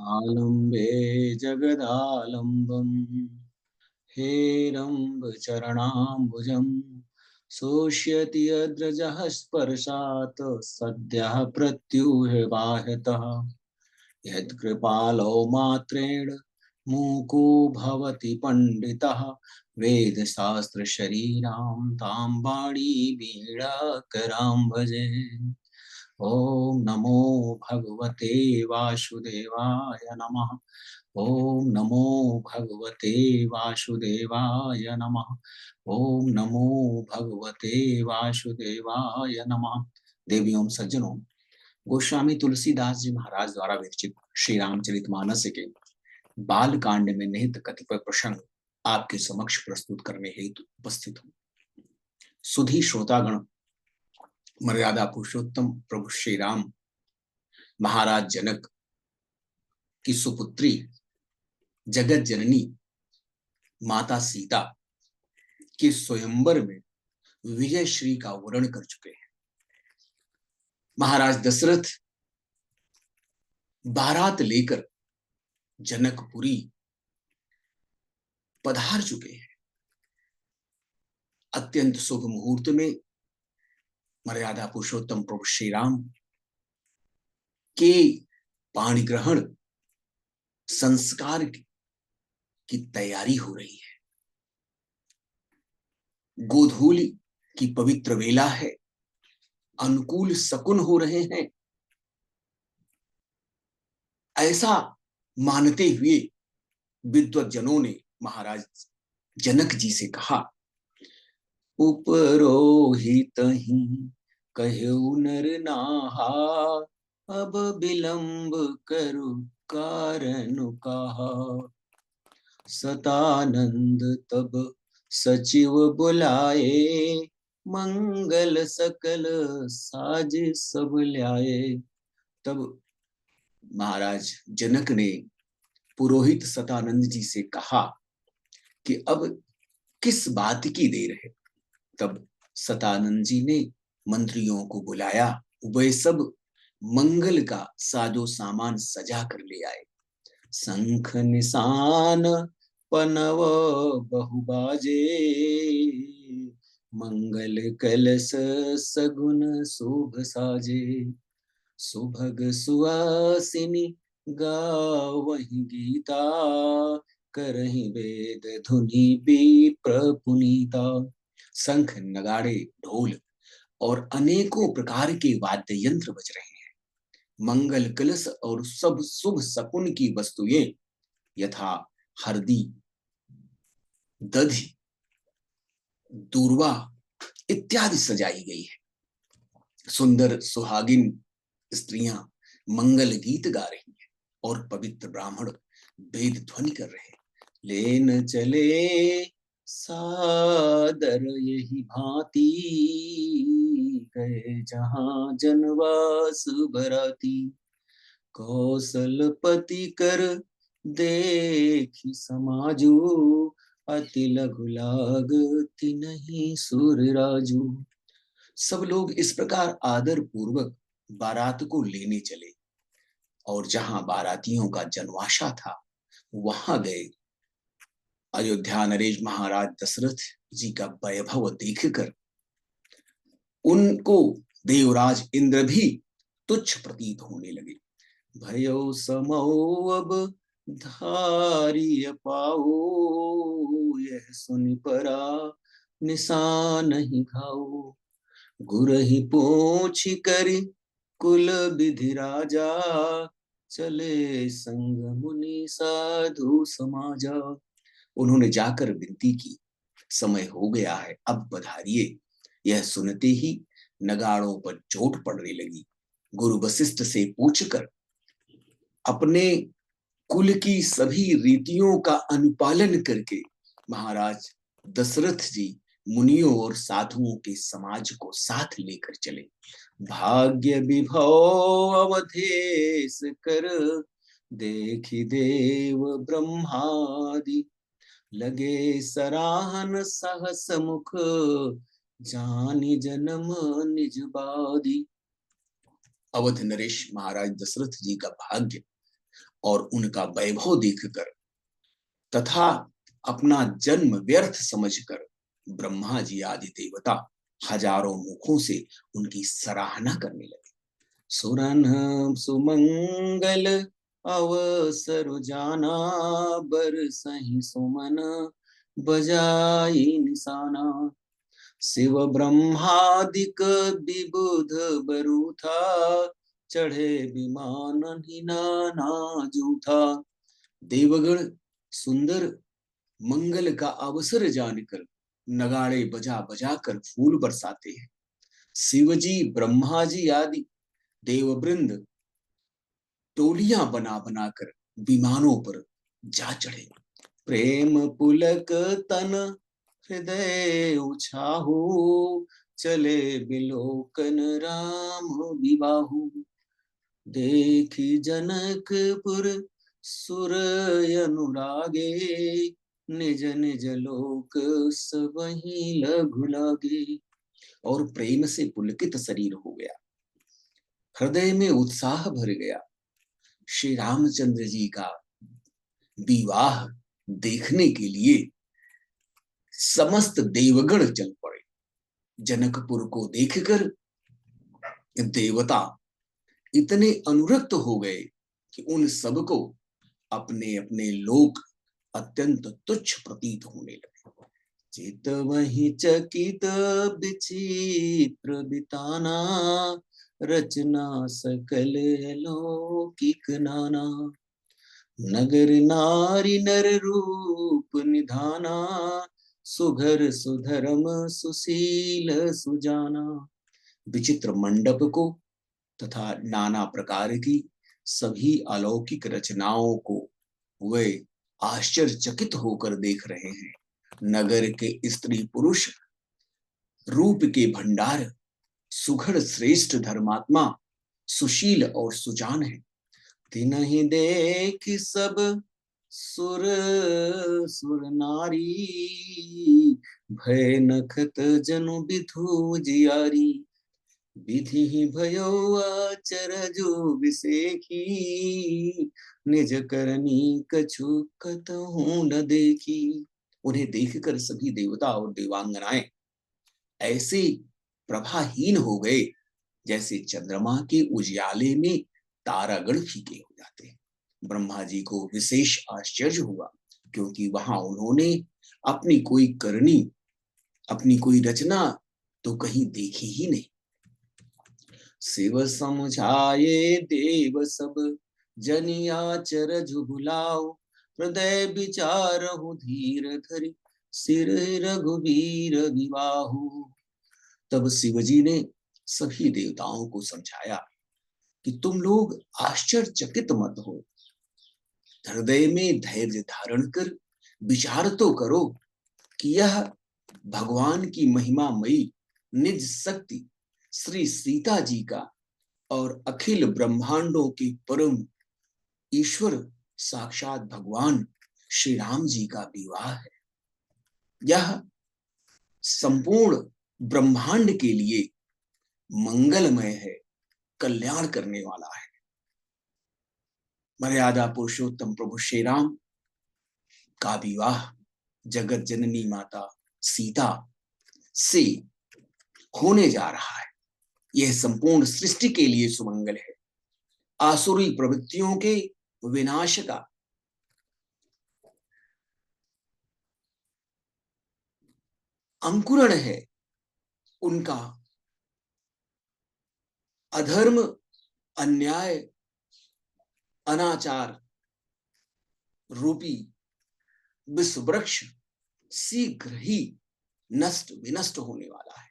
आलम्बे जगदालम्बम् हेरम्बचरणाम्बुजम् शोष्यति अद्रजः स्पर्शात् सद्यः प्रत्युह्यबाह्यतः यत्कृपालो मात्रेण मूको भवति पण्डितः वेदशास्त्रशरीरां तां वाणीवीणाकरां भजे। ओम नमो भगवते वासुदेवाय नमः। ओम नमो भगवते वासुदेवाय नमः। ओम नमो भगवते वासुदेवाय नमः। देवियों सज्जनों, गोस्वामी तुलसीदास जी महाराज द्वारा विरचित श्री रामचरितमानस के बाल कांड में निहित कतिपय प्रसंग आपके समक्ष प्रस्तुत करने हेतु उपस्थित हूँ। सुधी श्रोतागण, मर्यादा पुरुषोत्तम प्रभु श्री राम महाराज जनक की सुपुत्री जगत जननी माता सीता के स्वयंवर में विजय श्री का वर्ण कर चुके हैं। महाराज दशरथ बारात लेकर जनकपुरी पधार चुके हैं। अत्यंत शुभ मुहूर्त में मर्यादा पुरुषोत्तम प्रभु श्री राम के पाणी ग्रहण संस्कार की तैयारी हो रही है। गोधूली की पवित्र वेला है, अनुकूल शकुन हो रहे हैं। ऐसा मानते हुए विद्वज्जनों ने महाराज जनक जी से कहा, उपरोहित ही कहु नर नाहा, अब विलंब करु कारण कहा। सतानंद तब सचिव बुलाए, मंगल सकल साज सब ल्याए। तब महाराज जनक ने पुरोहित सतानंद जी से कहा कि अब किस बात की देर है। तब सतानंद जी ने मंत्रियों को बुलाया, वे सब मंगल का साजो सामान सजा कर ले आए। शंख निशान पनव बहुबाजे, मंगल कलश सगुन शोभ साजे। सुभग सुहासिनी गावहि गीता, करहि वेद धुनि विप्र पुनीता। शंख, नगाड़े, ढोल और अनेकों प्रकार के वाद्य यंत्र बज रहे हैं। मंगल कलश और सब शुभ शकुन की वस्तुएं यथा हरदी, दधि, दूर्वा इत्यादि सजाई गई है। सुंदर सुहागिन स्त्रियां मंगल गीत गा रही हैं और पवित्र ब्राह्मण वेद ध्वनि कर रहे हैं। लेन चले सादर यही भांति, गए जहां जनवास बराती। कौशलपति कर देखी समाजू, अति लघु लागति नहीं सुर राजू। सब लोग इस प्रकार आदर पूर्वक बारात को लेने चले और जहां बारातियों का जनवासा था वहां गए। अयोध्या नरेश महाराज दशरथ जी का वैभव देखकर उनको देवराज इंद्र भी तुच्छ प्रतीत होने लगे। भयो समो अब धारिय पाओ, यह सुनि परा निशान नहीं खाओ। गुरहि पूछ करि कुल विधि राजा, चले संग मुनि साधु समाजा। उन्होंने जाकर विनती की, समय हो गया है, अब पधारिए। यह सुनते ही नगाड़ों पर चोट पड़ने लगी। गुरु वशिष्ठ से पूछकर अपने कुल की सभी रीतियों का अनुपालन करके महाराज दशरथ जी मुनियों और साधुओं के समाज को साथ लेकर चले। भाग्य विभव अवधेश कर, देखी देव ब्रह्मादि। लगे सराहन सहस मुख, जानी जन्म निज बादी। अवध नरेश महाराज दशरथ जी का भाग्य और उनका वैभव देखकर तथा अपना जन्म व्यर्थ समझकर ब्रह्मा जी आदि देवता हजारों मुखों से उनकी सराहना करने लगे। सुरन सुमंगल अवसर जाना, बरसहि सुमन बजाई निशाना। शिव ब्रह्मादिक विबुध बरूथा, चढ़े विमान ही नाना जूथा। देवगण सुंदर मंगल का अवसर जानकर नगाड़े बजा बजा कर फूल बरसाते हैं। शिवजी ब्रह्मा जी आदि देववृंद टोलियां बना बनाकर विमानों पर जा चढ़े। प्रेम पुलक तन हृदय उछाहु, चले बिलोकन राम विवाहु। देखी जनकपुर सुर अनुरागे, निज निज लोक सबहि लघु लागे। और प्रेम से पुलकित शरीर हो गया, हृदय में उत्साह भर गया। श्री रामचंद्र जी का विवाह देखने के लिए समस्त देवगण चल पड़े। जनकपुर को देखकर देवता इतने अनुरक्त हो गए कि उन सबको अपने अपने लोक अत्यंत तुच्छ प्रतीत होने लगे। चित वही चकित विचित्र बिताना, रचना सकल लौकिक नाना। नगर नारी नर रूप निधाना, सुघर सुधर्म सुशील सुजाना। विचित्र मंडप को तथा नाना प्रकार की सभी अलौकिक रचनाओं को वे आश्चर्यचकित होकर देख रहे हैं। नगर के स्त्री पुरुष रूप के भंडार, सुघड़ श्रेष्ठ धर्मात्मा, सुशील और सुजान है। तिन्हि देख सब सुर सुर नारी, भय नखत जनु बिधु जियारी। विधि भयो आचरजु विसेखी, निज करनी कछु कतहु न देखी। उन्हें देखकर सभी देवता और देवांगनाएं ऐसे प्रभाहीन हो गए जैसे चंद्रमा के उजियाले में तारागण फीके हो जाते हैं। ब्रह्मा जी को विशेष आश्चर्य हुआ, क्योंकि वहां उन्होंने अपनी कोई करनी, अपनी कोई रचना तो कहीं देखी ही नहीं। शिव समझाए देव सब, जनियाचर जुबुलाओ। हृदय विचारहु धीर धरि, सिर रघुवीर विवाहु। तब शिवजी ने सभी देवताओं को समझाया कि तुम लोग आश्चर्यचकित मत हो, हृदय में धैर्य धारण कर विचार तो करो कि यह भगवान की महिमामयी निज शक्ति श्री सीता जी का और अखिल ब्रह्मांडों के परम ईश्वर साक्षात भगवान श्री राम जी का विवाह है। यह संपूर्ण ब्रह्मांड के लिए मंगलमय है, कल्याण करने वाला है। मर्यादा पुरुषोत्तम प्रभु श्री राम का विवाह जगत जननी माता सीता से होने जा रहा है। यह संपूर्ण सृष्टि के लिए सुमंगल है, आसुरी प्रवृत्तियों के विनाश का अंकुरण है। उनका अधर्म, अन्याय, अनाचार रूपी विश्व वृक्ष शीघ्र ही नष्ट विनष्ट होने वाला है।